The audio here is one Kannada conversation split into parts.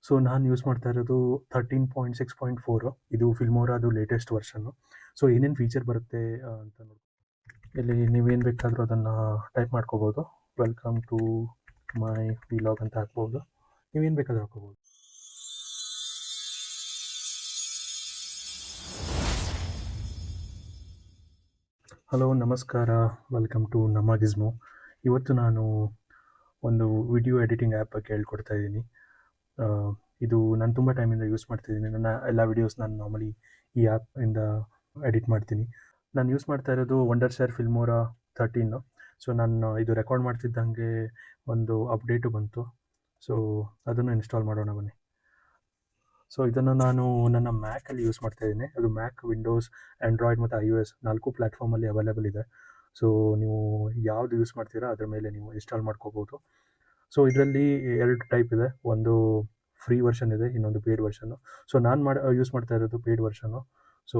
ಸೊ ನಾನು ಯೂಸ್ ಮಾಡ್ತಾ ಇರೋದು 13.6.4 ಇದು ಫಿಲ್ಮೋರಾದು ಲೇಟೆಸ್ಟ್ ವರ್ಷನ್ನು. ಸೊ ಏನೇನು ಫೀಚರ್ ಬರುತ್ತೆ ಅಂತ ನೋಡಿ. ಇಲ್ಲಿ ನೀವೇನು ಬೇಕಾದರೂ ಅದನ್ನು ಟೈಪ್ ಮಾಡ್ಕೋಬೋದು. ವೆಲ್ಕಮ್ ಟು ಮೈ ವಿಲಾಗ್ ಅಂತ ಹಾಕ್ಬೋದು. ನೀವೇನು ಬೇಕಾದರೂ ಹಾಕ್ಕೋಬೋದು. ಹಲೋ, ನಮಸ್ಕಾರ, ವೆಲ್ಕಮ್ ಟು ನಮ್ಮ ಗಿಸ್ಮೋ. ಇವತ್ತು ನಾನು ಒಂದು ವಿಡಿಯೋ ಎಡಿಟಿಂಗ್ ಆ್ಯಪ್ ಬಗ್ಗೆ ಹೇಳ್ಕೊಡ್ತಾ ಇದ್ದೀನಿ. ಇದು ನಾನು ತುಂಬ ಟೈಮಿಂದ ಯೂಸ್ ಮಾಡ್ತಿದ್ದೀನಿ. ನನ್ನ ಎಲ್ಲ ವೀಡಿಯೋಸ್ ನಾನು ನಾರ್ಮಲಿ ಈ ಆ್ಯಪಿಂದ ಎಡಿಟ್ ಮಾಡ್ತೀನಿ. ನಾನು ಯೂಸ್ ಮಾಡ್ತಾ ಇರೋದು ವಂಡರ್ಶೇರ್ ಫಿಲ್ಮೋರಾ 13. ಸೊ ನಾನು ಇದು ರೆಕಾರ್ಡ್ ಮಾಡ್ತಿದ್ದಂಗೆ ಒಂದು ಅಪ್ಡೇಟು ಬಂತು. ಸೊ ಅದನ್ನು ಇನ್ಸ್ಟಾಲ್ ಮಾಡೋಣ ಬನ್ನಿ. ಸೊ ಇದನ್ನು ನಾನು ನನ್ನ ಮ್ಯಾಕಲ್ಲಿ ಯೂಸ್ ಮಾಡ್ತಾ ಇದ್ದೀನಿ. ಅದು ಮ್ಯಾಕ್, ವಿಂಡೋಸ್, ಆ್ಯಂಡ್ರಾಯ್ಡ್ ಮತ್ತು iOS 4 ಪ್ಲ್ಯಾಟ್ಫಾರ್ಮಲ್ಲಿ ಅವೈಲೇಬಲ್ ಇದೆ. ಸೊ ನೀವು ಯಾವುದು ಯೂಸ್ ಮಾಡ್ತೀರಾ ಅದ್ರ ಮೇಲೆ ನೀವು ಇನ್ಸ್ಟಾಲ್ ಮಾಡ್ಕೋಬೋದು. ಸೊ ಇದರಲ್ಲಿ 2 ಟೈಪ್ ಇದೆ. ಒಂದು ಫ್ರೀ ವರ್ಷನ್ ಇದೆ, ಇನ್ನೊಂದು ಪೇಯ್ಡ್ ವರ್ಷನ್ನು. ಸೊ ನಾನು ಯೂಸ್ ಮಾಡ್ತಾ ಇರೋದು ಪೇಯ್ಡ್ ವರ್ಷನ್ನು. ಸೊ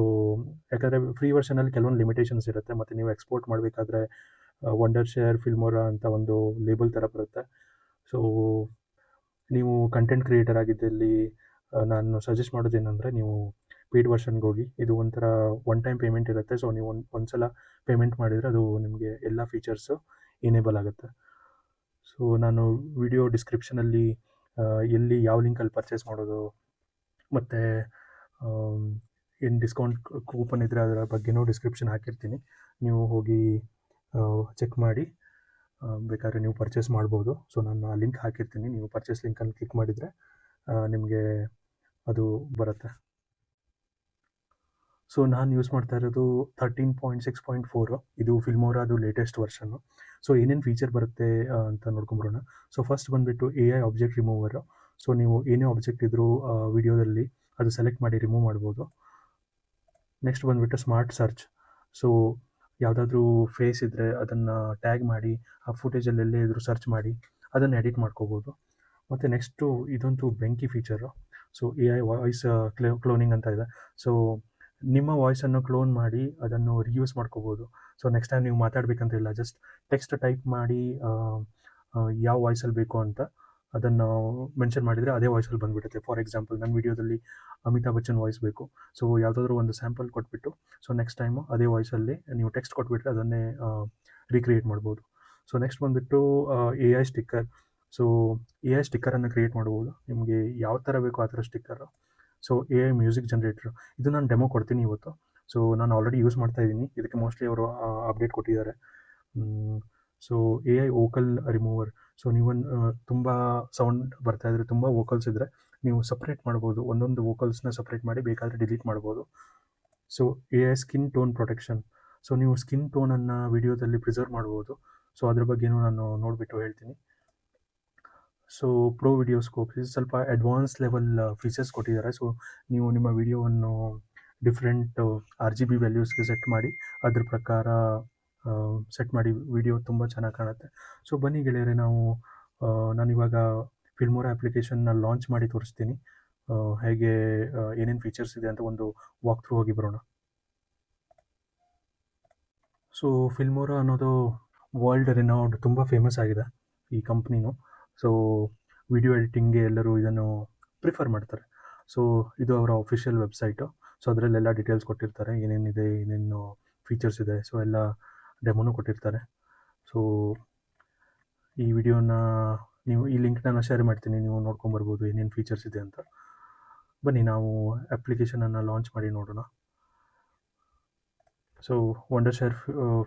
ಯಾಕಂದರೆ ಫ್ರೀ ವರ್ಷನಲ್ಲಿ ಕೆಲವೊಂದು ಲಿಮಿಟೇಷನ್ಸ್ ಇರುತ್ತೆ, ಮತ್ತು ನೀವು ಎಕ್ಸ್ಪೋರ್ಟ್ ಮಾಡಬೇಕಾದ್ರೆ ವಂಡರ್ಶೇರ್ ಫಿಲ್ಮೋರಾ ಅಂತ ಒಂದು ಲೇಬಲ್ ಥರ ಬರುತ್ತೆ. ಸೊ ನೀವು ಕಂಟೆಂಟ್ ಕ್ರಿಯೇಟರ್ ಆಗಿದ್ದಲ್ಲಿ ನಾನು ಸಜೆಸ್ಟ್ ಮಾಡೋದೇನೆಂದರೆ, ನೀವು ಪೇಯ್ಡ್ ವರ್ಷನ್ಗೆ ಹೋಗಿ. ಇದು ಒಂಥರ ಒನ್ ಟೈಮ್ ಪೇಮೆಂಟ್ ಇರುತ್ತೆ. ಸೊ ನೀವು ಒಂದು ಸಲ ಪೇಮೆಂಟ್ ಮಾಡಿದರೆ ಅದು ನಿಮಗೆ ಎಲ್ಲ ಫೀಚರ್ಸು ಎನೇಬಲ್ ಆಗುತ್ತೆ. ಸೊ ನಾನು ವಿಡಿಯೋ ಡಿಸ್ಕ್ರಿಪ್ಷನಲ್ಲಿ ಎಲ್ಲಿ ಯಾವ ಲಿಂಕಲ್ಲಿ ಪರ್ಚೇಸ್ ಮಾಡೋದು ಮತ್ತು ಏನು ಡಿಸ್ಕೌಂಟ್ ಕೂಪನ್ ಇದ್ದರೆ ಅದರ ಬಗ್ಗೆನೂ ಡಿಸ್ಕ್ರಿಪ್ಷನ್ ಹಾಕಿರ್ತೀನಿ. ನೀವು ಹೋಗಿ ಚೆಕ್ ಮಾಡಿ ಬೇಕಾದ್ರೆ ನೀವು ಪರ್ಚೇಸ್ ಮಾಡ್ಬೋದು. ಸೊ ನಾನು ಆ ಲಿಂಕ್ ಹಾಕಿರ್ತೀನಿ. ನೀವು ಪರ್ಚೇಸ್ ಲಿಂಕನ್ನು ಕ್ಲಿಕ್ ಮಾಡಿದರೆ ನಿಮಗೆ ಅದು ಬರುತ್ತೆ. ಸೊ ನಾನು ಯೂಸ್ ಮಾಡ್ತಾ ಇರೋದು 13.6.4 ಇದು ಫಿಲ್ಮೋರಾದು ಲೇಟೆಸ್ಟ್ ವರ್ಷನ್ನು. ಸೊ ಏನೇನು ಫೀಚರ್ ಬರುತ್ತೆ ಅಂತ ನೋಡ್ಕೊಂಬರೋಣ. ಸೊ ಫಸ್ಟ್ ಬಂದುಬಿಟ್ಟು AI ಆಬ್ಜೆಕ್ಟ್ ರಿಮೂವರು. ಸೊ ನೀವು ಏನೇ ಆಬ್ಜೆಕ್ಟ್ ಇದ್ದರೂ ವಿಡಿಯೋದಲ್ಲಿ ಅದು ಸೆಲೆಕ್ಟ್ ಮಾಡಿ ರಿಮೂವ್ ಮಾಡ್ಬೋದು. ನೆಕ್ಸ್ಟ್ ಬಂದುಬಿಟ್ಟು ಸ್ಮಾರ್ಟ್ ಸರ್ಚ್. ಸೊ ಯಾವುದಾದ್ರೂ ಫೇಸ್ ಇದ್ದರೆ ಅದನ್ನು ಟ್ಯಾಗ್ ಮಾಡಿ ಆ ಫುಟೇಜಲ್ಲಿ ಎಲ್ಲೇ ಇದ್ದರೂ ಸರ್ಚ್ ಮಾಡಿ ಅದನ್ನು ಎಡಿಟ್ ಮಾಡ್ಕೋಬೋದು. ಮತ್ತು ನೆಕ್ಸ್ಟು ಇದಂತೂ ಬೆಂಕಿ feature. So AI voice cloning ಅಂತ ಇದೆ. ಸೊ ನಿಮ್ಮ ವಾಯ್ಸನ್ನು ಕ್ಲೋನ್ ಮಾಡಿ ಅದನ್ನು ರಿಯೂಸ್ ಮಾಡ್ಕೋಬೋದು. ಸೊ ನೆಕ್ಸ್ಟ್ ಟೈಮ್ ನೀವು ಮಾತಾಡಬೇಕಂತ ಇಲ್ಲ, ಜಸ್ಟ್ ಟೆಕ್ಸ್ಟ್ ಟೈಪ್ ಮಾಡಿ ಯಾವ ವಾಯ್ಸಲ್ಲಿ ಬೇಕು ಅಂತ ಅದನ್ನು ಮೆನ್ಷನ್ ಮಾಡಿದರೆ ಅದೇ ವಾಯ್ಸಲ್ಲಿ ಬಂದುಬಿಡುತ್ತೆ. ಫಾರ್ ಎಕ್ಸಾಂಪಲ್ ನನ್ನ ವೀಡಿಯೋದಲ್ಲಿ ಅಮಿತಾಬ್ ಬಚ್ಚನ್ ವಾಯ್ಸ್ ಬೇಕು. ಸೊ ಯಾವುದಾದ್ರೂ ಒಂದು ಸ್ಯಾಂಪಲ್ ಕೊಟ್ಬಿಟ್ಟು ಸೊ ನೆಕ್ಸ್ಟ್ ಟೈಮು ಅದೇ ವಾಯ್ಸಲ್ಲಿ ನೀವು ಟೆಕ್ಸ್ಟ್ ಕೊಟ್ಬಿಟ್ರೆ ಅದನ್ನೇ ರೀಕ್ರಿಯೇಟ್ ಮಾಡ್ಬೋದು. ಸೊ ನೆಕ್ಸ್ಟ್ ಬಂದುಬಿಟ್ಟು AI ಸ್ಟಿಕ್ಕರ್. ಸೊ AI ಸ್ಟಿಕ್ಕರನ್ನು ಕ್ರಿಯೇಟ್ ಮಾಡ್ಬೋದು. ನಿಮಗೆ ಯಾವ ಥರ ಬೇಕೋ ಆ ಥರ sticker. So AI music generator, ಇದು ನಾನು ಡೆಮೋ ಕೊಡ್ತೀನಿ ಇವತ್ತು. ಸೊ ನಾನು ಆಲ್ರೆಡಿ ಯೂಸ್ ಮಾಡ್ತಾ ಇದ್ದೀನಿ. ಇದಕ್ಕೆ ಮೋಸ್ಟ್ಲಿ ಅವರು ಅಪ್ಡೇಟ್ ಕೊಟ್ಟಿದ್ದಾರೆ. So AI vocal remover. So ನೀವು ತುಂಬ ಸೌಂಡ್ ಬರ್ತಾಯಿದ್ರೆ, ತುಂಬ ವೋಕಲ್ಸ್ ಇದ್ದರೆ ನೀವು ಸಪ್ರೇಟ್ ಮಾಡ್ಬೋದು. ಒಂದೊಂದು ವೋಕಲ್ಸ್ನ ಸಪ್ರೇಟ್ ಮಾಡಿ ಬೇಕಾದರೆ ಡಿಲೀಟ್ ಮಾಡ್ಬೋದು. So AI skin tone protection. So ನೀವು ಸ್ಕಿನ್ ಟೋನನ್ನು ವಿಡಿಯೋದಲ್ಲಿ ಪ್ರಿಸರ್ವ್ ಮಾಡ್ಬೋದು. ಸೊ ಅದ್ರ ಬಗ್ಗೆನೂ ನಾನು ನೋಡಿಬಿಟ್ಟು ಹೇಳ್ತೀನಿ. ಸೊ ಪ್ರೋ ವಿಡಿಯೋ ಸ್ಕೋಪ್, ಇದು ಸ್ವಲ್ಪ ಅಡ್ವಾನ್ಸ್ ಲೆವೆಲ್ ಫೀಚರ್ಸ್ ಕೊಟ್ಟಿದ್ದಾರೆ. ಸೊ ನೀವು ನಿಮ್ಮ ವಿಡಿಯೋವನ್ನು ಡಿಫ್ರೆಂಟ್ RGB ವ್ಯಾಲ್ಯೂಸ್ಗೆ ಸೆಟ್ ಮಾಡಿ ಅದ್ರ ಪ್ರಕಾರ ಸೆಟ್ ಮಾಡಿ ವಿಡಿಯೋ ತುಂಬ ಚೆನ್ನಾಗಿ ಕಾಣುತ್ತೆ. ಸೊ ಬನ್ನಿ ಗೆಳೆಯರೆ, ನಾನಿವಾಗ ಫಿಲ್ಮೋರಾ ಅಪ್ಲಿಕೇಶನ್ನ ಲಾಂಚ್ ಮಾಡಿ ತೋರಿಸ್ತೀನಿ. ಹೇಗೆ ಏನೇನು ಫೀಚರ್ಸ್ ಇದೆ ಅಂತ ಒಂದು ವಾಕ್ ಥ್ರೂ ಹೋಗಿ ಬರೋಣ. ಸೊ ಫಿಲ್ಮೋರಾ ಅನ್ನೋದು ವರ್ಲ್ಡ್ ರಿನೌಡ್, ತುಂಬ ಫೇಮಸ್ ಆಗಿದೆ ಈ ಕಂಪ್ನಿನೂ. ಸೊ ವಿಡಿಯೋ ಎಡಿಟಿಂಗ್ಗೆ ಎಲ್ಲರೂ ಇದನ್ನು ಪ್ರಿಫರ್ ಮಾಡ್ತಾರೆ. ಸೊ ಇದು ಅವರ ಅಫಿಷಿಯಲ್ ವೆಬ್ಸೈಟು. ಸೊ ಅದರಲ್ಲೆಲ್ಲ ಡೀಟೇಲ್ಸ್ ಕೊಟ್ಟಿರ್ತಾರೆ, ಏನೇನಿದೆ, ಏನೇನು ಫೀಚರ್ಸ್ ಇದೆ. ಸೊ ಎಲ್ಲ ಡೆಮೋನೂ ಕೊಟ್ಟಿರ್ತಾರೆ. ಸೊ ಈ ವಿಡಿಯೋನ ಈ ಲಿಂಕ್ನ ನಾನು ಶೇರ್ ಮಾಡ್ತೀನಿ, ನೀವು ನೋಡ್ಕೊಂಬರ್ಬೋದು ಏನೇನು ಫೀಚರ್ಸ್ ಇದೆ ಅಂತ. ಬನ್ನಿ ನಾವು ಅಪ್ಲಿಕೇಶನನ್ನು ಲಾಂಚ್ ಮಾಡಿ ನೋಡೋಣ. ಸೊ ವಂಡರ್ಶೇರ್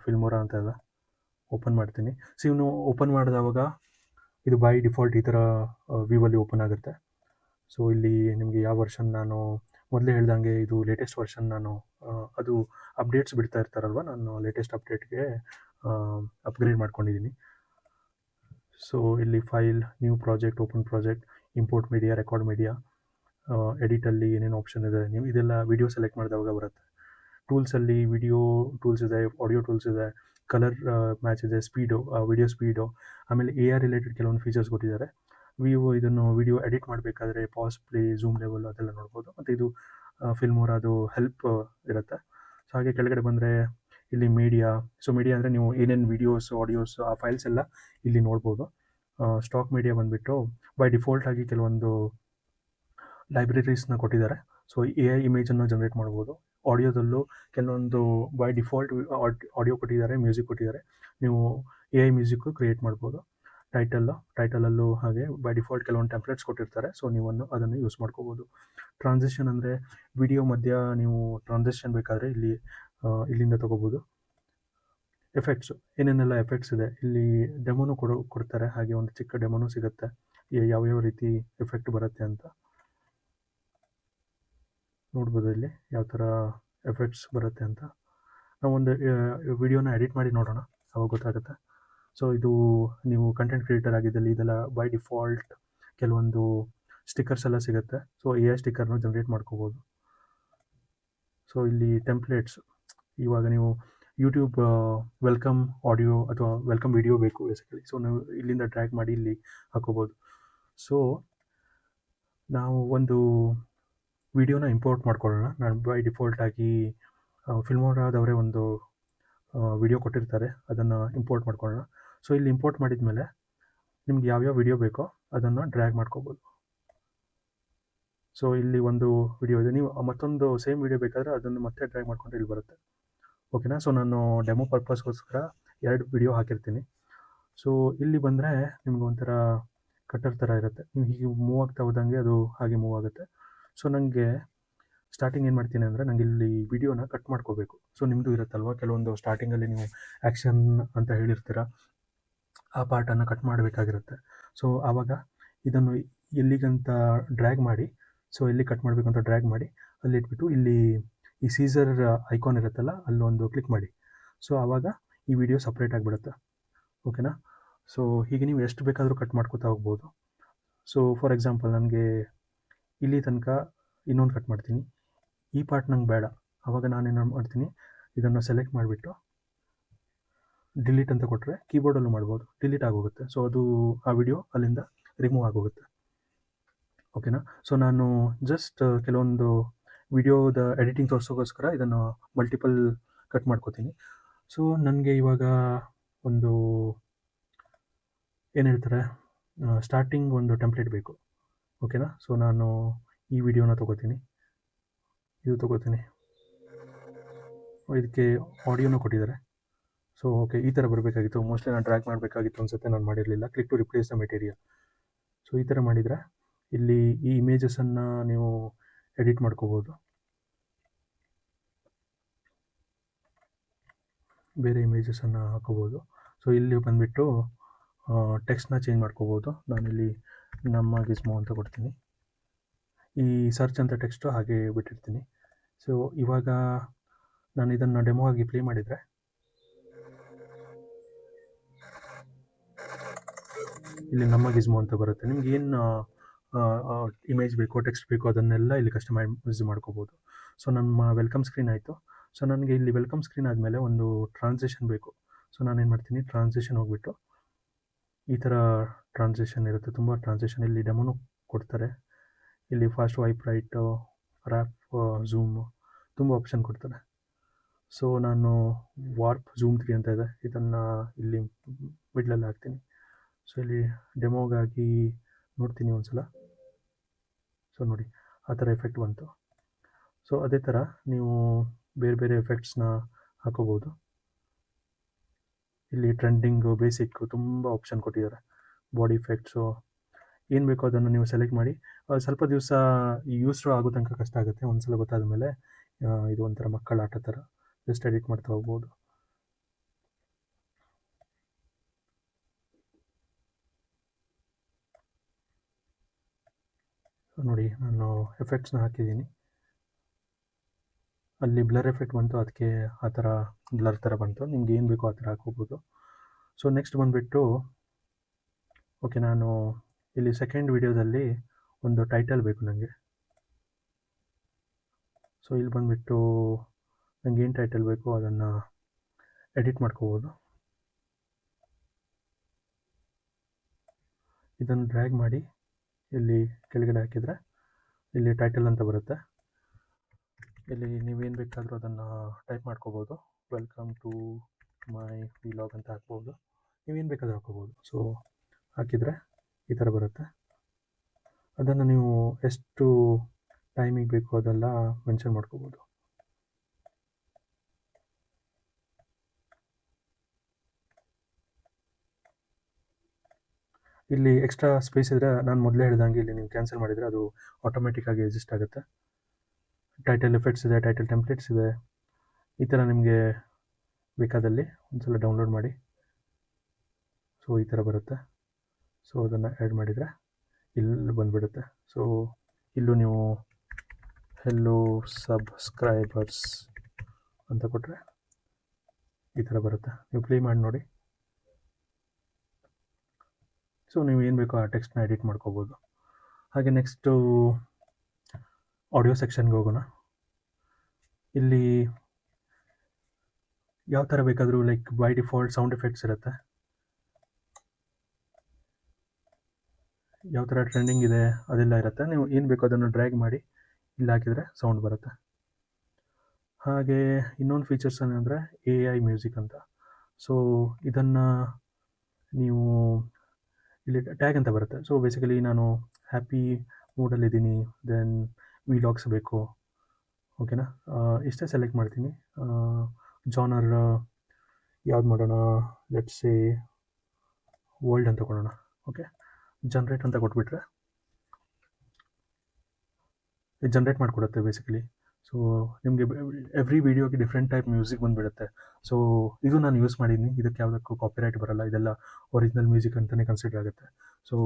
ಫಿಲ್ಮೋರಾ ಅಂತ ಇದೆ. ಓಪನ್ ಮಾಡ್ತೀನಿ. ಸೊ ಇವನು ಓಪನ್ ಮಾಡಿದವಾಗ ಇದು ಬೈ ಡಿಫಾಲ್ಟ್ ಈ ಥರ ವ್ಯೂವಲ್ಲಿ ಓಪನ್ ಆಗುತ್ತೆ. ಸೊ ಇಲ್ಲಿ ನಿಮಗೆ ಯಾವ ವರ್ಷನ್, ನಾನು ಮೊದಲೇ ಹೇಳ್ದಂಗೆ ಇದು ಲೇಟೆಸ್ಟ್ ವರ್ಷನ್. ಅದು ಅಪ್ಡೇಟ್ಸ್ ಬಿಡ್ತಾ ಇರ್ತಾರಲ್ವ, ನಾನು ಲೇಟೆಸ್ಟ್ ಅಪ್ಡೇಟ್ಗೆ ಅಪ್ಗ್ರೇಡ್ ಮಾಡ್ಕೊಂಡಿದ್ದೀನಿ. ಸೊ ಇಲ್ಲಿ file, new project, open project, import media, record media, ಎಡಿಟಲ್ಲಿ ಏನೇನು ಆಪ್ಷನ್ ಇದೆ, ನೀವು ಇದೆಲ್ಲ ವಿಡಿಯೋ ಸೆಲೆಕ್ಟ್ ಮಾಡಿದವಾಗ ಬರುತ್ತೆ. ಟೂಲ್ಸಲ್ಲಿ ವಿಡಿಯೋ ಟೂಲ್ಸ್ ಇದೆ, ಆಡಿಯೋ ಟೂಲ್ಸ್ ಇದೆ, ಕಲರ್ ಮ್ಯಾಚ್ ಇದೆ, ಸ್ಪೀಡು, ವಿಡಿಯೋ ಸ್ಪೀಡು, ಆಮೇಲೆ AI ರಿಲೇಟೆಡ್ ಕೆಲವೊಂದು ಫೀಚರ್ಸ್ ಕೊಟ್ಟಿದ್ದಾರೆ. ಇದನ್ನು ವಿಡಿಯೋ ಎಡಿಟ್ ಮಾಡಬೇಕಾದ್ರೆ ಪಾಸ್, ಪ್ಲೇ, ಝೂಮ್ ಲೆವೆಲ್ ಅದೆಲ್ಲ ನೋಡ್ಬೋದು. ಮತ್ತು ಇದು ಫಿಲ್ಮೋರಾದು ಹೆಲ್ಪ್ ಇರುತ್ತೆ. ಸೊ ಹಾಗೆ ಕೆಳಗಡೆ ಬಂದರೆ ಇಲ್ಲಿ ಮೀಡಿಯಾ. ಸೊ ಮೀಡಿಯಾ ಅಂದರೆ ನೀವು ಏನೇನು ವೀಡಿಯೋಸ್, ಆಡಿಯೋಸ್, ಆ ಫೈಲ್ಸ್ ಎಲ್ಲ ಇಲ್ಲಿ ನೋಡ್ಬೋದು. ಸ್ಟಾಕ್ ಮೀಡಿಯಾ ಬಂದುಬಿಟ್ಟು ಬೈ ಡಿಫಾಲ್ಟ್ ಆಗಿ ಕೆಲವೊಂದು ಲೈಬ್ರರೀಸ್ನ ಕೊಟ್ಟಿದ್ದಾರೆ. ಸೊ ಎ ಐ ಇಮೇಜನ್ನು ಜನರೇಟ್ ಮಾಡ್ಬೋದು. ಆಡಿಯೋದಲ್ಲೂ ಕೆಲವೊಂದು ಬೈ ಡಿಫಾಲ್ಟ್ ಆಡಿಯೋ ಕೊಟ್ಟಿದ್ದಾರೆ, ಮ್ಯೂಸಿಕ್ ಕೊಟ್ಟಿದ್ದಾರೆ. ನೀವು ಎ ಐ ಮ್ಯೂಸಿಕ್ಕು ಕ್ರಿಯೇಟ್ ಮಾಡ್ಬೋದು. ಟೈಟಲಲ್ಲೂ ಹಾಗೆ ಬೈ ಡಿಫಾಲ್ಟ್ ಕೆಲವೊಂದು ಟೆಂಪ್ಲೇಟ್ಸ್ ಕೊಟ್ಟಿರ್ತಾರೆ. ಸೊ ನೀವು ಅದನ್ನು ಯೂಸ್ ಮಾಡ್ಕೋಬೋದು. ಟ್ರಾನ್ಸಿಷನ್ ಅಂದರೆ ವಿಡಿಯೋ ಮಧ್ಯ ನೀವು ಟ್ರಾನ್ಸಿಷನ್ ಬೇಕಾದರೆ ಇಲ್ಲಿಂದ ತೊಗೋಬೋದು. ಎಫೆಕ್ಟ್ಸು ಏನೇನೆಲ್ಲ ಎಫೆಕ್ಟ್ಸ್ ಇದೆ ಇಲ್ಲಿ ಡೆಮೋನು ಕೊಡ್ತಾರೆ. ಹಾಗೆ ಒಂದು ಚಿಕ್ಕ ಡೆಮೋನು ಸಿಗುತ್ತೆ, ಯಾವ್ಯಾವ ರೀತಿ ಎಫೆಕ್ಟ್ ಬರುತ್ತೆ ಅಂತ ನೋಡ್ಬೋದು. ಇಲ್ಲಿ ಯಾವ ಥರ ಎಫೆಕ್ಟ್ಸ್ ಬರುತ್ತೆ ಅಂತ ನಾವೊಂದು ವಿಡಿಯೋನ ಎಡಿಟ್ ಮಾಡಿ ನೋಡೋಣ, ಅವಾಗ ಗೊತ್ತಾಗುತ್ತೆ. ಸೊ ಇದು ನೀವು ಕಂಟೆಂಟ್ ಕ್ರಿಯೇಟರ್ ಆಗಿದ್ದಲ್ಲಿ ಇದೆಲ್ಲ ಬೈ ಡಿಫಾಲ್ಟ್ ಕೆಲವೊಂದು ಸ್ಟಿಕ್ಕರ್ಸ್ ಎಲ್ಲ ಸಿಗುತ್ತೆ. ಸೊ ಎ ಐ ಸ್ಟಿಕ್ಕರ್ನ ಜನರೇಟ್ ಮಾಡ್ಕೋಬೋದು. ಸೊ ಇಲ್ಲಿ ಟೆಂಪ್ಲೇಟ್ಸ್, ಇವಾಗ ನೀವು ಯೂಟ್ಯೂಬ್ ವೆಲ್ಕಮ್ ಆಡಿಯೋ ಅಥವಾ ವೆಲ್ಕಮ್ ವಿಡಿಯೋ ಬೇಕು ಬೇಸಿಕಲಿ. ಸೊ ನೀವು ಇಲ್ಲಿಂದ ಡ್ರ್ಯಾಗ್ ಮಾಡಿ ಇಲ್ಲಿ ಹಾಕೋಬೋದು. ಸೊ ನಾವು ಒಂದು ವಿಡಿಯೋನ ಇಂಪೋರ್ಟ್ ಮಾಡ್ಕೊಳ್ಳೋಣ. ನಾನು ಬೈ ಡಿಫಾಲ್ಟಾಗಿ ಫಿಲ್ಮೋರಾದವರೇ ಒಂದು ವಿಡಿಯೋ ಕೊಟ್ಟಿರ್ತಾರೆ, ಅದನ್ನು ಇಂಪೋರ್ಟ್ ಮಾಡ್ಕೊಳ್ಳೋಣ. ಸೊ ಇಲ್ಲಿ ಇಂಪೋರ್ಟ್ ಮಾಡಿದ ಮೇಲೆ ನಿಮ್ಗೆ ಯಾವ್ಯಾವ ವಿಡಿಯೋ ಬೇಕೋ ಅದನ್ನು ಡ್ರ್ಯಾಗ್ ಮಾಡ್ಕೋಬೋದು. ಸೊ ಇಲ್ಲಿ ಒಂದು ವಿಡಿಯೋ ಇದೆ, ನೀವು ಮತ್ತೊಂದು ಸೇಮ್ ವಿಡಿಯೋ ಬೇಕಾದರೆ ಅದನ್ನು ಮತ್ತೆ ಡ್ರ್ಯಾಗ್ ಮಾಡ್ಕೊಂಡು ಇಲ್ಲಿ ಬರುತ್ತೆ. ಓಕೆನಾ. ಸೊ ನಾನು ಡೆಮೋ ಪರ್ಪಸ್ಗೋಸ್ಕರ 2 ವಿಡಿಯೋ ಹಾಕಿರ್ತೀನಿ. ಸೊ ಇಲ್ಲಿ ಬಂದರೆ ನಿಮ್ಗೆ ಒಂಥರ ಕಟ್ಟರ್ ಥರ ಇರುತ್ತೆ. ನೀವು ಹೀಗೆ ಮೂವ್ ಆಗ್ತಾ ಹೋದಂಗೆ ಅದು ಹಾಗೆ ಮೂವ್ ಆಗುತ್ತೆ. ಸೊ ನನಗೆ ಸ್ಟಾರ್ಟಿಂಗ್ ಏನು ಮಾಡ್ತೀನಿ ಅಂದರೆ, ನನಗೆ ಇಲ್ಲಿ ವಿಡಿಯೋನ ಕಟ್ ಮಾಡ್ಕೋಬೇಕು. ಸೊ ನಿಮ್ಮದು ಇರುತ್ತಲ್ವ, ಕೆಲವೊಂದು ಸ್ಟಾರ್ಟಿಂಗಲ್ಲಿ ನೀವು ಆ್ಯಕ್ಷನ್ ಅಂತ ಹೇಳಿರ್ತೀರ, ಆ ಪಾರ್ಟನ್ನು ಕಟ್ ಮಾಡಬೇಕಾಗಿರುತ್ತೆ. ಸೊ ಆವಾಗ ಇದನ್ನು ಎಲ್ಲಿಗಂತ ಡ್ರ್ಯಾಗ್ ಮಾಡಿ, ಸೊ ಎಲ್ಲಿ ಕಟ್ ಮಾಡಬೇಕು ಅಂತ ಡ್ರ್ಯಾಗ್ ಮಾಡಿ ಅಲ್ಲಿ ಇಟ್ಬಿಟ್ಟು ಇಲ್ಲಿ ಈ ಸೀಸರ್ ಐಕಾನ್ ಇರುತ್ತಲ್ಲ ಅಲ್ಲೊಂದು ಕ್ಲಿಕ್ ಮಾಡಿ. ಸೊ ಆವಾಗ ಈ ವಿಡಿಯೋ ಸಪ್ರೇಟ್ ಆಗಿಬಿಡುತ್ತೆ. ಓಕೆನಾ. ಸೊ ಹೀಗೆ ನೀವು ಎಷ್ಟು ಬೇಕಾದರೂ ಕಟ್ ಮಾಡ್ಕೋತಾ ಹೋಗ್ಬೋದು. ಸೊ ಫಾರ್ ಎಕ್ಸಾಂಪಲ್ ನನಗೆ ಇಲ್ಲಿ ತನಕ ಇನ್ನೊಂದು ಕಟ್ ಮಾಡ್ತೀನಿ, ಈ ಪಾರ್ಟ್ ನಂಗೆ ಬೇಡ. ಆವಾಗ ನಾನೇನು ಮಾಡ್ತೀನಿ, ಇದನ್ನು ಸೆಲೆಕ್ಟ್ ಮಾಡಿಬಿಟ್ಟು ಡಿಲೀಟ್ ಅಂತ ಕೊಟ್ಟರೆ ಕೀಬೋರ್ಡಲ್ಲೂ ಮಾಡ್ಬೋದು, ಡಿಲೀಟ್ ಆಗೋಗುತ್ತೆ. ಸೊ ಅದು ಆ ವಿಡಿಯೋ ಅಲ್ಲಿಂದ ರಿಮೂವ್ ಆಗೋಗುತ್ತೆ. ಓಕೆನಾ. ಸೊ ನಾನು ಜಸ್ಟ್ ಕೆಲವೊಂದು ವಿಡಿಯೋದ ಎಡಿಟಿಂಗ್ ತೋರಿಸೋಕ್ಕೋಸ್ಕರ ಇದನ್ನು ಮಲ್ಟಿಪಲ್ ಕಟ್ ಮಾಡ್ಕೋತೀನಿ. ಸೊ ನನಗೆ ಇವಾಗ ಒಂದು ಏನು ಹೇಳ್ತಾರೆ, ಸ್ಟಾರ್ಟಿಂಗ್ ಒಂದು ಟೆಂಪ್ಲೇಟ್ ಬೇಕು. ಓಕೆನಾ. ಸೊ ನಾನು ಈ ವಿಡಿಯೋನ ತೊಗೋತೀನಿ, ಇದು ತೊಗೋತೀನಿ. ಇದಕ್ಕೆ ಆಡಿಯೋನೂ ಕೊಟ್ಟಿದ್ದಾರೆ. ಸೊ ಓಕೆ, ಈ ಥರ ಬರಬೇಕಾಗಿತ್ತು. ಮೋಸ್ಟ್ಲಿ ನಾನು ಡ್ರ್ಯಾಗ್ ಮಾಡಬೇಕಾಗಿತ್ತು ಅನಿಸುತ್ತೆ, ನಾನು ಮಾಡಿರಲಿಲ್ಲ. Click to replace the material. So ಈ ಥರ ಮಾಡಿದರೆ ಇಲ್ಲಿ ಈ ಇಮೇಜಸನ್ನು ನೀವು ಎಡಿಟ್ ಮಾಡ್ಕೋಬೋದು, ಬೇರೆ ಇಮೇಜಸನ್ನು ಹಾಕೋಬೋದು. ಸೊ ಇಲ್ಲಿ ಬಂದುಬಿಟ್ಟು ಟೆಕ್ಸ್ಟ್ನ ಚೇಂಜ್ ಮಾಡ್ಕೋಬೋದು. ನಾನಿಲ್ಲಿ ನಮ್ಮ ಗಿಸ್ಮೋ ಅಂತ ಕೊಡ್ತೀನಿ, ಈ ಸರ್ಚ್ ಅಂತ ಟೆಕ್ಸ್ಟು ಹಾಗೆ ಬಿಟ್ಟಿರ್ತೀನಿ. ಸೊ ಇವಾಗ ನಾನು ಇದನ್ನು ಡೆಮೋ ಆಗಿ ಪ್ಲೇ ಮಾಡಿದರೆ ಇಲ್ಲಿ ನಮ್ಮ ಗಿಸ್ಮೋ ಅಂತ ಬರುತ್ತೆ. ನಿಮ್ಗೆ ಏನು ಇಮೇಜ್ ಬೇಕೋ, ಟೆಕ್ಸ್ಟ್ ಬೇಕೋ ಅದನ್ನೆಲ್ಲ ಇಲ್ಲಿ ಕಸ್ಟಮೈಸ್ ಮಾಡ್ಕೋಬೋದು. ಸೊ ನಮ್ಮ ವೆಲ್ಕಮ್ ಸ್ಕ್ರೀನ್ ಆಯಿತು. ಸೊ ನನಗೆ ಇಲ್ಲಿ ವೆಲ್ಕಮ್ ಸ್ಕ್ರೀನ್ ಆದಮೇಲೆ ಒಂದು ಟ್ರಾನ್ಸಿಷನ್ ಬೇಕು. ಸೊ ನಾನೇನು ಮಾಡ್ತೀನಿ, ಟ್ರಾನ್ಸಿಷನ್ ಹೋಗ್ಬಿಟ್ಟು ಈ ಥರ ಟ್ರಾನ್ಸಿಷನ್ ಇರುತ್ತೆ, ತುಂಬ ಟ್ರಾನ್ಸಿಷನ್ ಇಲ್ಲಿ ಡೆಮೋನು ಕೊಡ್ತಾರೆ. ಇಲ್ಲಿ fast wipe right, wrap, zoom, ತುಂಬ ಆಪ್ಷನ್ ಕೊಡ್ತಾರೆ. ಸೊ ನಾನು ವಾರ್ಪ್ ಝೂಮ್ 3 ಅಂತ ಇದೆ, ಇದನ್ನು ಇಲ್ಲಿ ಮಿಡ್ಲಲ್ಲಿ ಹಾಕ್ತೀನಿ. ಸೊ ಇಲ್ಲಿ ಡೆಮೋಗಾಗಿ ನೋಡ್ತೀನಿ ಒಂದು ಸಲ. ಸೊ ನೋಡಿ ಆ ಥರ ಎಫೆಕ್ಟ್ ಬಂತು. ಸೊ ಅದೇ ಥರ ನೀವು ಬೇರೆ ಬೇರೆ ಎಫೆಕ್ಟ್ಸ್ನ ಹಾಕೋಬೋದು. ಇಲ್ಲಿ ಟ್ರೆಂಡಿಂಗು, ಬೇಸಿಕ್ಕು ತುಂಬ ಆಪ್ಷನ್ ಕೊಟ್ಟಿದ್ದಾರೆ. ಬಾಡಿ ಎಫೆಕ್ಟ್ಸು ಏನು ಬೇಕೋ ಅದನ್ನು ನೀವು ಸೆಲೆಕ್ಟ್ ಮಾಡಿ. ಸ್ವಲ್ಪ ದಿವಸ ಯೂಸ್ ಆಗೋ ತನಕ ಕಷ್ಟ ಆಗುತ್ತೆ. ಒಂದು ಸಲ ಗೊತ್ತಾದ ಮೇಲೆ ಇದು ಒಂಥರ ಮಕ್ಕಳ ಆಟ ಥರ, ಜಸ್ಟ್ ಎಡಿಟ್ ಮಾಡ್ತಾ ಹೋಗ್ಬೋದು. ನೋಡಿ ನಾನು ಎಫೆಕ್ಟ್ಸ್ನ ಹಾಕಿದ್ದೀನಿ, ಅಲ್ಲಿ ಬ್ಲರ್ ಎಫೆಕ್ಟ್ ಬಂತು, ಅದಕ್ಕೆ ಆ ಥರ ಬ್ಲರ್ ಥರ ಬಂತು. ನಿಮ್ಗೆ ಏನು ಬೇಕೋ ಆ ಥರ ಹಾಕೋಬೋದು. ಸೊ ನೆಕ್ಸ್ಟ್ ಬಂದುಬಿಟ್ಟು ಓಕೆ, ನಾನು ಇಲ್ಲಿ ಸೆಕೆಂಡ್ ವಿಡಿಯೋದಲ್ಲಿ ಒಂದು ಟೈಟಲ್ ಬೇಕು ನನಗೆ. ಸೊ ಇಲ್ಲಿ ಬಂದುಬಿಟ್ಟು ನನಗೆ ಏನು ಟೈಟಲ್ ಬೇಕೋ ಅದನ್ನು ಎಡಿಟ್ ಮಾಡ್ಕೋಬೋದು. ಇದನ್ನು ಡ್ರ್ಯಾಗ್ ಮಾಡಿ ಇಲ್ಲಿ ಕೆಳಗಡೆ ಹಾಕಿದರೆ ಇಲ್ಲಿ ಟೈಟಲ್ ಅಂತ ಬರುತ್ತೆ. ಇಲ್ಲಿ ನೀವೇನು ಬೇಕಾದರೂ ಅದನ್ನು ಟೈಪ್ ಮಾಡ್ಕೋಬೋದು. ವೆಲ್ಕಮ್ ಟು ಮೈ ವಿಲಾಗ್ ಅಂತ ಹಾಕ್ಬೋದು, ನೀವೇನು ಬೇಕಾದರೂ ಹಾಕೋಬೋದು. ಸೊ ಹಾಕಿದರೆ ಈ ಥರ ಬರುತ್ತೆ. ಅದನ್ನು ನೀವು ಎಷ್ಟು ಟೈಮಿಗೆ ಬೇಕು ಅದೆಲ್ಲ ಮೆನ್ಷನ್ ಮಾಡ್ಕೋಬೋದು. ಇಲ್ಲಿ ಎಕ್ಸ್ಟ್ರಾ ಸ್ಪೇಸ್ ಇದ್ದರೆ ನಾನು ಮೊದಲೇ ಹೇಳ್ದಂಗೆ ಇಲ್ಲಿ ನೀವು ಕ್ಯಾನ್ಸಲ್ ಮಾಡಿದರೆ ಅದು ಆಟೋಮೆಟಿಕ್ಕಾಗಿ ಅಡ್ಜಸ್ಟ್ ಆಗುತ್ತೆ. ಟೈಟಲ್ ಎಫೆಕ್ಟ್ಸ್ ಇದೆ, ಟೈಟಲ್ ಟೆಂಪ್ಲೇಟ್ಸ್ ಇದೆ. ಈ ಥರ ನಿಮಗೆ ಬೇಕಾದಲ್ಲಿ ಒಂದ್ಸಲ ಡೌನ್ಲೋಡ್ ಮಾಡಿ. ಸೊ ಈ ಥರ ಬರುತ್ತೆ. ಸೊ ಅದನ್ನು ಆ್ಯಡ್ ಮಾಡಿದರೆ ಇಲ್ಲಿ ಬಂದುಬಿಡುತ್ತೆ. ಸೊ ಇಲ್ಲೂ ನೀವು ಹೆಲೋ ಸಬ್ಸ್ಕ್ರೈಬರ್ಸ್ ಅಂತ ಕೊಟ್ಟರೆ ಈ ಥರ ಬರುತ್ತೆ. ನೀವು ಪ್ಲೇ ಮಾಡಿ ನೋಡಿ. ಸೊ ನೀವು ಏನು ಬೇಕೋ ಆ ಟೆಕ್ಸ್ಟ್ನ ಎಡಿಟ್ ಮಾಡ್ಕೋಬೋದು. ಹಾಗೆ ನೆಕ್ಸ್ಟು ಆಡಿಯೋ ಸೆಕ್ಷನ್ಗೆ ಹೋಗೋಣ. ಇಲ್ಲಿ ಯಾವ ಥರ ಬೇಕಾದರೂ like by default sound effects ಇರುತ್ತೆ. ಯಾವ ಥರ ಟ್ರೆಂಡಿಂಗ್ ಇದೆ ಅದೆಲ್ಲ ಇರುತ್ತೆ. ನೀವು ಏನು ಬೇಕೋ ಅದನ್ನು ಡ್ರ್ಯಾಗ್ ಮಾಡಿ ಇಲ್ಲಿ ಹಾಕಿದರೆ ಸೌಂಡ್ ಬರುತ್ತೆ. ಹಾಗೆ ಇನ್ನೊಂದು ಫೀಚರ್ಸ್ ಏನಂದರೆ AI ಮ್ಯೂಸಿಕ್ ಅಂತ. ಸೊ ಇದನ್ನು ನೀವು ಇಲ್ಲಿ ಟ್ಯಾಗ್ ಅಂತ ಬರುತ್ತೆ. ಸೊ ಬೇಸಿಕಲಿ ನಾನು ಹ್ಯಾಪಿ ಮೂಡಲ್ಲಿದ್ದೀನಿ, ದೆನ್ ವಿಲಾಗ್ಸ್ ಬೇಕು, ಓಕೆನಾ. ಇಷ್ಟೇ ಸೆಲೆಕ್ಟ್ ಮಾಡ್ತೀನಿ. ಜಾನರ್ ಯಾವ್ದು ಮಾಡೋಣ, ಲೆಟ್ಸ್ ಸೇ ವರ್ಲ್ಡ್ ಅಂತ ಕೊಡೋಣ. ಓಕೆ, ಜನ್ರೇಟ್ ಅಂತ ಕೊಟ್ಬಿಟ್ರೆ ಜನ್ರೇಟ್ ಮಾಡಿಕೊಡುತ್ತೆ ಬೇಸಿಕಲಿ. ಸೊ ನಿಮಗೆ ಎವ್ರಿ ವೀಡಿಯೋಗೆ ಡಿಫ್ರೆಂಟ್ ಟೈಪ್ ಮ್ಯೂಸಿಕ್ ಬಂದುಬಿಡುತ್ತೆ. ಸೊ ಇದು ನಾನು ಯೂಸ್ ಮಾಡಿದ್ದೀನಿ. ಇದಕ್ಕೆ ಯಾವುದಕ್ಕೂ ಕಾಪಿರೈಟ್ ಬರೋಲ್ಲ. ಇದೆಲ್ಲ ಒರಿಜಿನಲ್ ಮ್ಯೂಸಿಕ್ ಅಂತಲೇ ಕನ್ಸಿಡರ್ ಆಗುತ್ತೆ. ಸೊ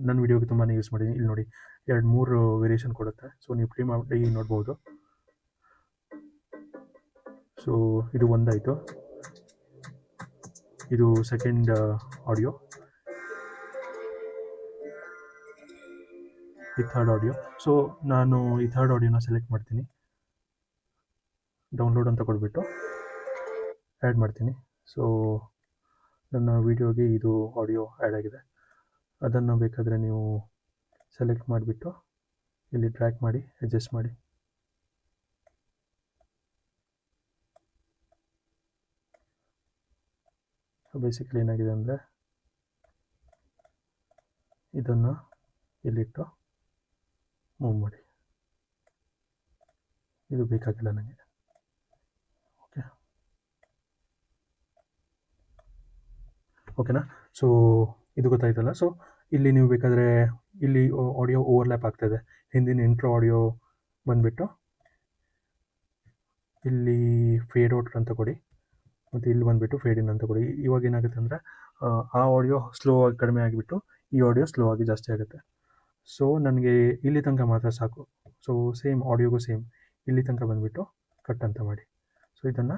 ನನ್ನ ವೀಡಿಯೋಗೆ ತುಂಬಾ ಯೂಸ್ ಮಾಡಿದ್ದೀನಿ. ಇಲ್ಲಿ ನೋಡಿ 2-3 ವೇರಿಯೇಷನ್ ಕೊಡುತ್ತೆ. ಸೊ ನೀವು ಪ್ಲೇ ಮಾಡಿ ನೋಡ್ಬೋದು. ಸೊ ಇದು ಒಂದಾಯಿತು. ಇದು ಸೆಕೆಂಡ್ ಆಡಿಯೋ, ಈ ಥರ್ಡ್ ಆಡಿಯೋ. ಸೊ ನಾನು ಈ ಥರ್ಡ್ ಆಡಿಯೋನ ಸೆಲೆಕ್ಟ್ ಮಾಡ್ತೀನಿ, ಡೌನ್ಲೋಡ್ ಅಂತ ಕೊಟ್ಬಿಟ್ಟು ಆ್ಯಡ್ ಮಾಡ್ತೀನಿ. ಸೊ ನನ್ನ ವೀಡಿಯೋಗೆ ಇದು ಆಡಿಯೋ ಆ್ಯಡ್ ಆಗಿದೆ. ಅದನ್ನು ಬೇಕಾದರೆ ನೀವು ಸೆಲೆಕ್ಟ್ ಮಾಡಿಬಿಟ್ಟು ಇಲ್ಲಿ ಟ್ರ್ಯಾಕ್ ಮಾಡಿ ಅಡ್ಜಸ್ಟ್ ಮಾಡಿ. ಸೊ ಬೇಸಿಕಲಿ ಏನಾಗಿದೆ ಅಂದರೆ ಇದನ್ನು ಇಲ್ಲಿಟ್ಟು ಮೂವ್ ಮಾಡಿ. ಇದು ಬೇಕಾಗಿಲ್ಲ ನನಗೆ. ಓಕೆ, ಓಕೆನಾ. ಸೊ ಇದು ಗೊತ್ತಾಯ್ತಲ್ಲ. ಸೊ ಇಲ್ಲಿ ನೀವು ಬೇಕಾದರೆ ಇಲ್ಲಿ ಆಡಿಯೋ ಓವರ್ಲ್ಯಾಪ್ ಆಗ್ತಾಯಿದೆ. ಹಿಂದಿನ ಇಂಟ್ರೋ ಆಡಿಯೋ ಬಂದುಬಿಟ್ಟು ಇಲ್ಲಿ ಫೇಡ್ ಔಟ್ ಅಂತ ಕೊಡಿ, ಮತ್ತು ಇಲ್ಲಿ ಬಂದುಬಿಟ್ಟು ಫೇಡ್ ಇನ್ ಅಂತ ಕೊಡಿ. ಇವಾಗ ಏನಾಗುತ್ತೆ ಅಂದರೆ ಆ ಆಡಿಯೋ ಸ್ಲೋ ಆಗಿ ಕಡಿಮೆ ಆಗಿಬಿಟ್ಟು ಈ ಆಡಿಯೋ ಸ್ಲೋ ಆಗಿ ಜಾಸ್ತಿ ಆಗುತ್ತೆ. ಸೊ ನನಗೆ ಇಲ್ಲಿ ತನಕ ಮಾತ್ರ ಸಾಕು. ಸೊ ಸೇಮ್ ಆಡಿಯೋಗೂ ಸೇಮ್ ಇಲ್ಲಿ ತನಕ ಬಂದುಬಿಟ್ಟು ಕಟ್ ಅಂತ ಮಾಡಿ. ಸೊ ಇದನ್ನು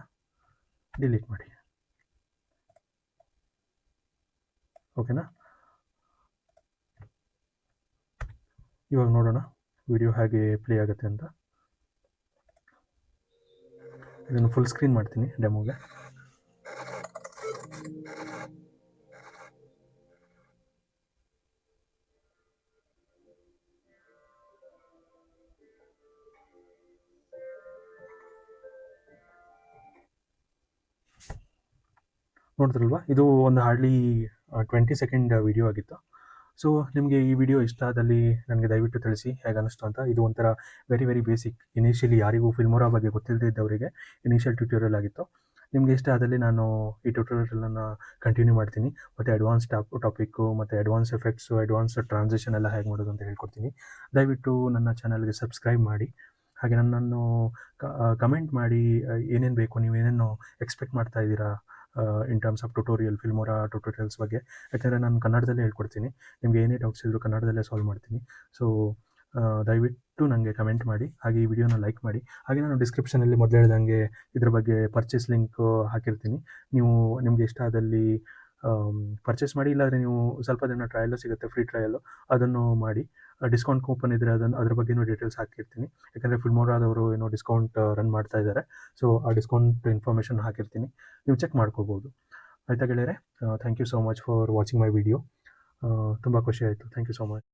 ಡಿಲೀಟ್ ಮಾಡಿ. ಓಕೆನಾ. ಇವಾಗ ನೋಡೋಣ ವಿಡಿಯೋ ಹೇಗೆ ಪ್ಲೇ ಆಗುತ್ತೆ ಅಂತ. ಇದನ್ನು ಫುಲ್ ಸ್ಕ್ರೀನ್ ಮಾಡ್ತೀನಿ ಡೆಮೋಗೆ. ನೋಡಿದ್ರಲ್ವಾ, ಇದು ಒಂದು ಹಾರ್ಡ್ಲಿ 20 ಸೆಕೆಂಡ್ ವಿಡಿಯೋ ಆಗಿತ್ತು. ಸೊ ನಿಮಗೆ ಈ ವಿಡಿಯೋ ಇಷ್ಟ ಆದಲ್ಲಿ ನನಗೆ ದಯವಿಟ್ಟು ತಿಳಿಸಿ ಹೇಗೆ ಅನ್ನಿಸ್ತು ಅಂತ. ಇದು ಒಂಥರ ವೆರಿ ಬೇಸಿಕ್, ಇನಿಷಿಯಲಿ ಯಾರಿಗೂ ಫಿಲ್ಮೋರಾ ಬಗ್ಗೆ ಗೊತ್ತಿಲ್ಲದೆ ಇದ್ದವರಿಗೆ ಇನಿಷಿಯಲ್ ಟ್ಯೂಟೋರಿಯಲ್ ಆಗಿತ್ತು. ನಿಮಗೆ ಇಷ್ಟ ಆದಲ್ಲಿ ನಾನು ಈ ಟ್ಯೂಟೋರಿಯಲನ್ನು ಕಂಟಿನ್ಯೂ ಮಾಡ್ತೀನಿ, ಮತ್ತು ಅಡ್ವಾನ್ಸ್ ಟಾಪಿಕ್ಕು ಮತ್ತು ಅಡ್ವಾನ್ಸ್ ಎಫೆಕ್ಟ್ಸು, ಅಡ್ವಾನ್ಸ್ ಟ್ರಾನ್ಸಿಷನ್ ಎಲ್ಲ ಹೇಗೆ ಮಾಡೋದು ಅಂತ ಹೇಳ್ಕೊಡ್ತೀನಿ. ದಯವಿಟ್ಟು ನನ್ನ ಚಾನಲ್ಗೆ ಸಬ್ಸ್ಕ್ರೈಬ್ ಮಾಡಿ. ಹಾಗೆ ನನ್ನನ್ನು ಕಮೆಂಟ್ ಮಾಡಿ ಏನೇನು ಬೇಕು, ನೀವು ಏನೇನು ಎಕ್ಸ್ಪೆಕ್ಟ್ ಮಾಡ್ತಾ ಇದ್ದೀರಾ in terms of tutorial, Filmora tutorials ಬಗ್ಗೆ. ಯಾಕೆಂದರೆ ನಾನು ಕನ್ನಡದಲ್ಲೇ ಹೇಳ್ಕೊಡ್ತೀನಿ. ನಿಮಗೆ ಏನೇ ಡೌಟ್ಸ್ ಇದ್ದರೂ ಕನ್ನಡದಲ್ಲೇ ಸಾಲ್ವ್ ಮಾಡ್ತೀನಿ. ಸೊ ದಯವಿಟ್ಟು ನನಗೆ ಕಮೆಂಟ್ ಮಾಡಿ, ಹಾಗೆ ಈ ವಿಡಿಯೋನ ಲೈಕ್ ಮಾಡಿ. ಹಾಗೆ ನಾನು ಡಿಸ್ಕ್ರಿಪ್ಷನಲ್ಲಿ ಮೊದಲು ಹೇಳ್ದಂಗೆ ಇದ್ರ ಬಗ್ಗೆ ಪರ್ಚೇಸ್ ಲಿಂಕು ಹಾಕಿರ್ತೀನಿ. ನೀವು ನಿಮಗೆ ಇಷ್ಟ ಆದಲ್ಲಿ ಪರ್ಚೇಸ್ ಮಾಡಿ, ಇಲ್ಲಾಂದರೆ ನೀವು ಸ್ವಲ್ಪ ದಿನ ಟ್ರಯಲ್ಲು ಸಿಗುತ್ತೆ, ಫ್ರೀ ಟ್ರಯಲ್ಲು, ಅದನ್ನು ಮಾಡಿ. ಡಿಸ್ಕೌಂಟ್ ಕೂಪನ್ ಇದ್ದರೆ ಅದ್ರ ಬಗ್ಗೆನೂ ಡೀಟೇಲ್ಸ್ ಹಾಕಿರ್ತೀನಿ. ಯಾಕಂದರೆ ಫಿಲ್ಮೋರಾದವರು ಏನೋ ಡಿಸ್ಕೌಂಟ್ ರನ್ ಮಾಡ್ತಾ ಇದ್ದಾರೆ. ಸೊ ಆ ಡಿಸ್ಕೌಂಟ್ ಇನ್ಫಾರ್ಮೇಷನ್ ಹಾಕಿರ್ತೀನಿ, ನೀವು ಚೆಕ್ ಮಾಡ್ಕೋಬೋದು. ಆಯಿತಾ ಗೆಳೆಯರೆ. Thank you so much for watching my video. ತುಂಬ ಖುಷಿ ಆಯಿತು. Thank you so much.